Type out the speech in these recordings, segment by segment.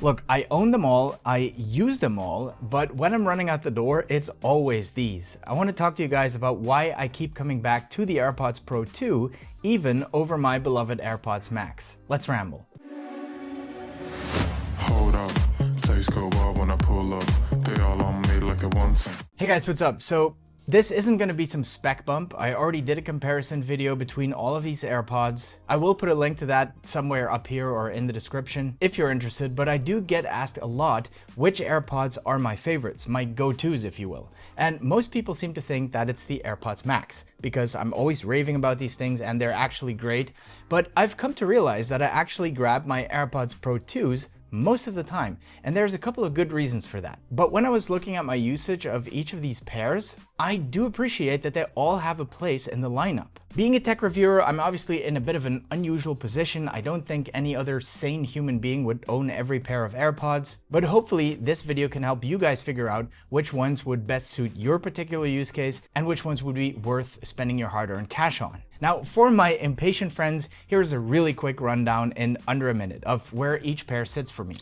Look, I own them all, I use them all, but when I'm running out the door, it's always these. I want to talk to you guys about why I keep coming back to the AirPods Pro 2, even over my beloved AirPods Max. Let's ramble. Hold up, things go wild when I pull up. They all on me like it wants. Hey guys, what's up? So this isn't going to be some spec bump. I already did a comparison video between all of these AirPods. I will put a link to that somewhere up here or in the description if you're interested, but I do get asked a lot which AirPods are my favorites, my go-tos if you will. And most people seem to think that it's the AirPods Max because I'm always raving about these things and they're actually great. But I've come to realize that I actually grab my AirPods Pro 2s most of the time, and there's a couple of good reasons for that. But when I was looking at my usage of each of these pairs, I do appreciate that they all have a place in the lineup. Being a tech reviewer, I'm obviously in a bit of an unusual position. I don't think any other sane human being would own every pair of AirPods, but hopefully this video can help you guys figure out which ones would best suit your particular use case and which ones would be worth spending your hard-earned cash on. Now, for my impatient friends, here's a really quick rundown in under a minute of where each pair sits for me.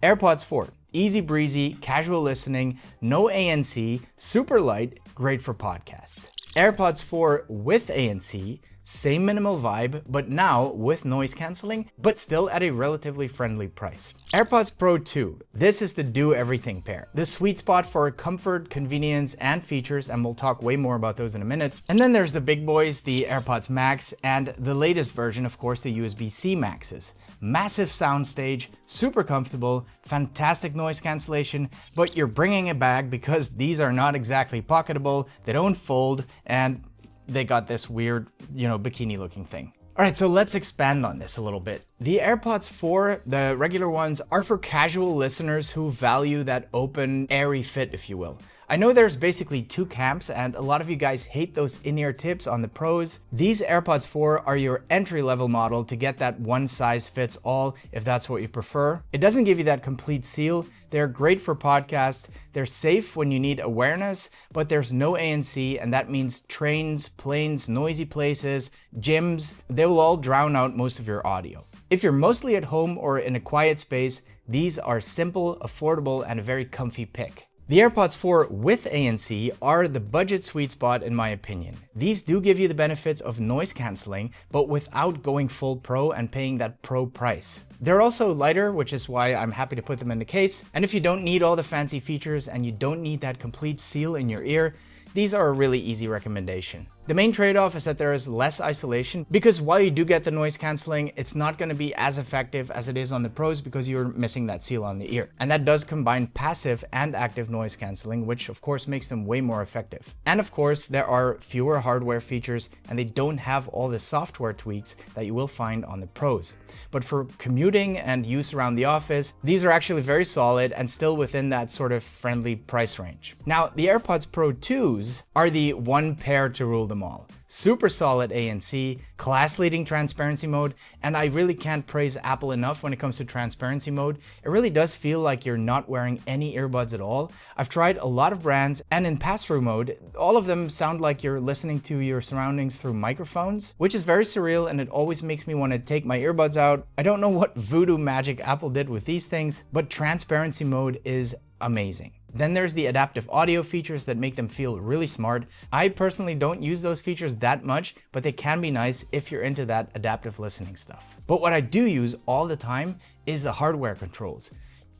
AirPods 4, easy breezy, casual listening, no ANC, super light, great for podcasts. AirPods 4 with ANC, same minimal vibe, but now with noise cancelling, but still at a relatively friendly price. AirPods Pro 2. This is the do everything pair. The sweet spot for comfort, convenience, and features, and we'll talk way more about those in a minute. And then there's the big boys, the AirPods Max, and the latest version, of course, the USB-C Maxes. Massive soundstage, super comfortable, fantastic noise cancellation, but you're bringing a bag because these are not exactly pocketable, they don't fold, and they got this weird, bikini looking thing. All right, so let's expand on this a little bit. The AirPods 4, the regular ones, are for casual listeners who value that open, airy fit, if you will. I know there's basically two camps and a lot of you guys hate those in-ear tips on the Pros. These AirPods 4 are your entry-level model to get that one size fits all if that's what you prefer. It doesn't give you that complete seal. They're great for podcasts. They're safe when you need awareness, but there's no ANC, and that means trains, planes, noisy places, gyms, they will all drown out most of your audio. If you're mostly at home or in a quiet space, these are simple, affordable, and a very comfy pick. The AirPods 4 with ANC are the budget sweet spot in my opinion. These do give you the benefits of noise cancelling, but without going full pro and paying that pro price. They're also lighter, which is why I'm happy to put them in the case. And if you don't need all the fancy features and you don't need that complete seal in your ear, these are a really easy recommendation. The main trade-off is that there is less isolation because while you do get the noise cancelling, it's not going to be as effective as it is on the Pros because you're missing that seal on the ear. And that does combine passive and active noise cancelling, which of course makes them way more effective. And of course, there are fewer hardware features and they don't have all the software tweaks that you will find on the Pros. But for commuting and use around the office, these are actually very solid and still within that sort of friendly price range. Now, the AirPods Pro 2s are the one pair to rule them all. Super solid ANC, class-leading transparency mode, and I really can't praise Apple enough when it comes to transparency mode. It really does feel like you're not wearing any earbuds at all. I've tried a lot of brands, and in pass-through mode, all of them sound like you're listening to your surroundings through microphones, which is very surreal, and it always makes me want to take my earbuds out. I don't know what voodoo magic Apple did with these things, but transparency mode is amazing. Then there's the adaptive audio features that make them feel really smart. I personally don't use those features that much, but they can be nice if you're into that adaptive listening stuff. But what I do use all the time is the hardware controls.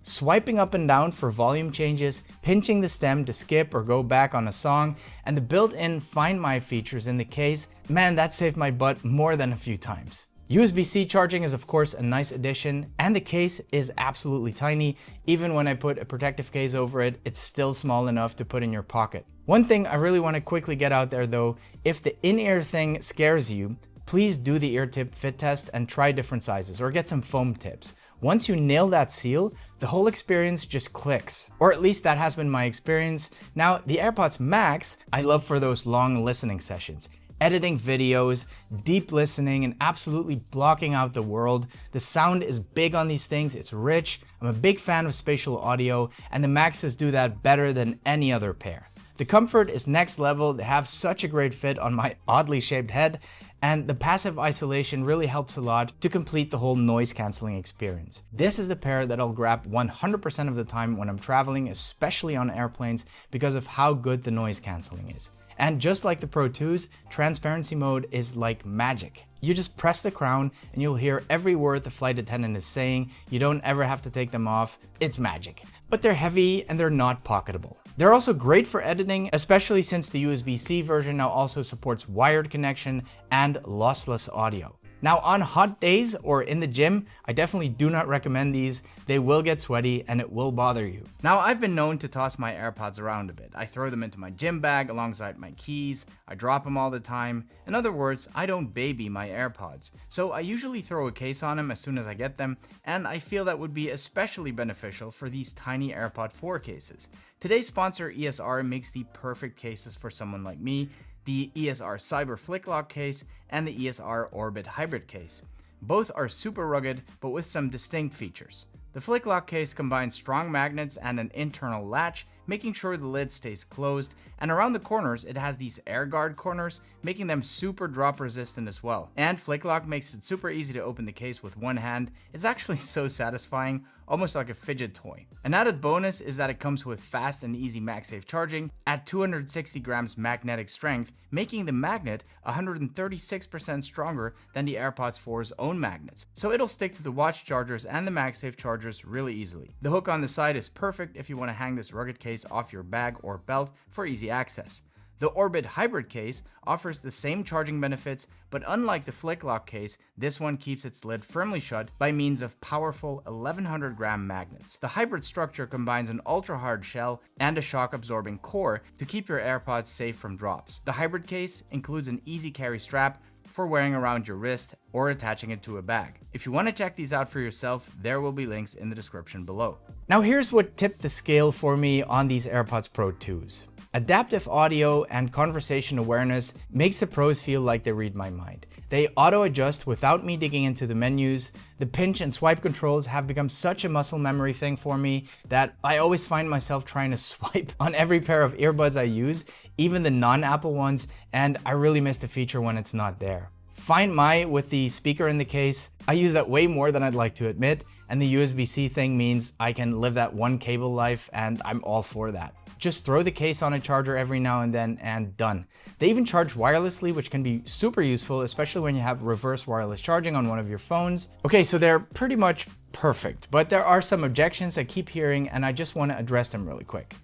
Swiping up and down for volume changes, pinching the stem to skip or go back on a song, and the built-in Find My features in the case, man, that saved my butt more than a few times. USB-C charging is of course a nice addition, and the case is absolutely tiny. Even when I put a protective case over it, it's still small enough to put in your pocket. One thing I really want to quickly get out there though, if the in-ear thing scares you, please do the ear tip fit test and try different sizes or get some foam tips. Once you nail that seal, the whole experience just clicks. Or at least that has been my experience. Now, the AirPods Max, I love for those long listening sessions. Editing videos, deep listening, and absolutely blocking out the world. The sound is big on these things, it's rich. I'm a big fan of spatial audio, and the Maxes do that better than any other pair. The comfort is next level. They have such a great fit on my oddly shaped head, and the passive isolation really helps a lot to complete the whole noise cancelling experience. This is the pair that I'll grab 100% of the time when I'm traveling, especially on airplanes, because of how good the noise cancelling is. And just like the Pro 2s, transparency mode is like magic. You just press the crown and you'll hear every word the flight attendant is saying. You don't ever have to take them off. It's magic. But they're heavy and they're not pocketable. They're also great for editing, especially since the USB-C version now also supports wired connection and lossless audio. Now on hot days or in the gym, I definitely do not recommend these. They will get sweaty and it will bother you. Now I've been known to toss my AirPods around a bit. I throw them into my gym bag alongside my keys. I drop them all the time. In other words, I don't baby my AirPods. So I usually throw a case on them as soon as I get them, and I feel that would be especially beneficial for these tiny AirPod 4 cases. Today's sponsor ESR makes the perfect cases for someone like me. The ESR Cyber Flick Lock case and the ESR Orbit Hybrid case. Both are super rugged, but with some distinct features. The Flick Lock case combines strong magnets and an internal latch, making sure the lid stays closed, and around the corners it has these air guard corners, making them super drop resistant as well. And Flick Lock makes it super easy to open the case with one hand. It's actually so satisfying, almost like a fidget toy. An added bonus is that it comes with fast and easy MagSafe charging at 260 grams magnetic strength, making the magnet 136% stronger than the AirPods 4's own magnets. So it'll stick to the watch chargers and the MagSafe chargers really easily. The hook on the side is perfect if you want to hang this rugged case off your bag or belt for easy access. The Orbit Hybrid case offers the same charging benefits, but unlike the Flick Lock case, this one keeps its lid firmly shut by means of powerful 1100 gram magnets. The hybrid structure combines an ultra hard shell and a shock absorbing core to keep your AirPods safe from drops. The hybrid case includes an easy carry strap for wearing around your wrist or attaching it to a bag. If you want to check these out for yourself, there will be links in the description below. Now here's what tipped the scale for me on these AirPods Pro 2s. Adaptive audio and conversation awareness makes the Pros feel like they read my mind. They auto-adjust without me digging into the menus. The pinch and swipe controls have become such a muscle memory thing for me that I always find myself trying to swipe on every pair of earbuds I use, even the non-Apple ones, and I really miss the feature when it's not there. Find My with the speaker in the case, I use that way more than I'd like to admit, and the USB-C thing means I can live that one cable life, and I'm all for that. Just throw the case on a charger every now and then and done. They even charge wirelessly, which can be super useful, especially when you have reverse wireless charging on one of your phones. Okay, so they're pretty much perfect, but there are some objections I keep hearing and I just want to address them really quick.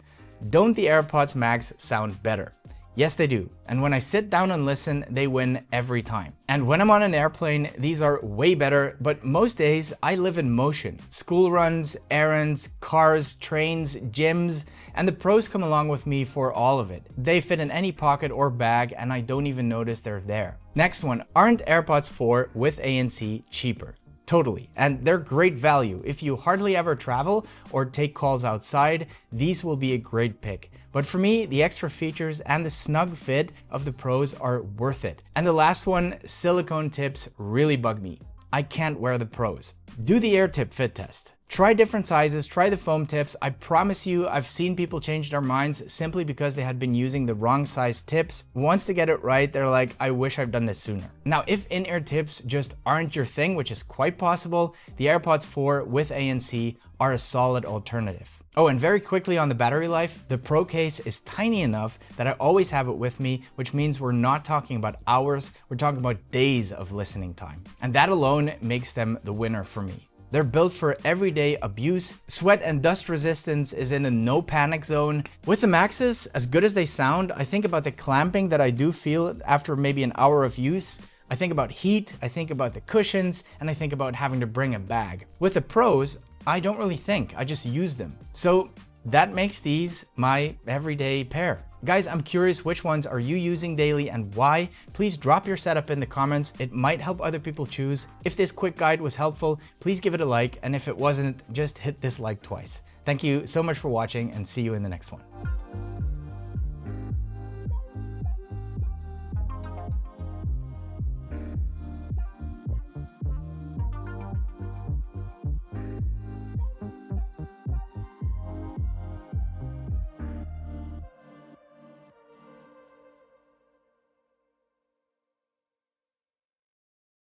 Don't the AirPods Max sound better? Yes, they do. And when I sit down and listen, they win every time. And when I'm on an airplane, these are way better, but most days I live in motion. School runs, errands, cars, trains, gyms, and the Pros come along with me for all of it. They fit in any pocket or bag, and I don't even notice they're there. Next one, aren't AirPods 4 with ANC cheaper? Totally, and they're great value. If you hardly ever travel or take calls outside, these will be a great pick. But for me, the extra features and the snug fit of the Pros are worth it. And the last one, silicone tips really bug me. I can't wear the Pros. Do the air tip fit test. Try different sizes, try the foam tips. I promise you, I've seen people change their minds simply because they had been using the wrong size tips. Once they get it right, they're like, I wish I've done this sooner. Now, if in-ear tips just aren't your thing, which is quite possible, the AirPods 4 with ANC are a solid alternative. Oh, and very quickly on the battery life, the Pro case is tiny enough that I always have it with me, which means we're not talking about hours, we're talking about days of listening time. And that alone makes them the winner for me. They're built for everyday abuse. Sweat and dust resistance is in a no panic zone. With the Maxes, as good as they sound, I think about the clamping that I do feel after maybe an hour of use. I think about heat, I think about the cushions, and I think about having to bring a bag. With the Pros, I don't really think, I just use them. So that makes these my everyday pair. Guys, I'm curious, which ones are you using daily and why? Please drop your setup in the comments. It might help other people choose. If this quick guide was helpful, please give it a like. And if it wasn't, just hit this like twice. Thank you so much for watching and see you in the next one.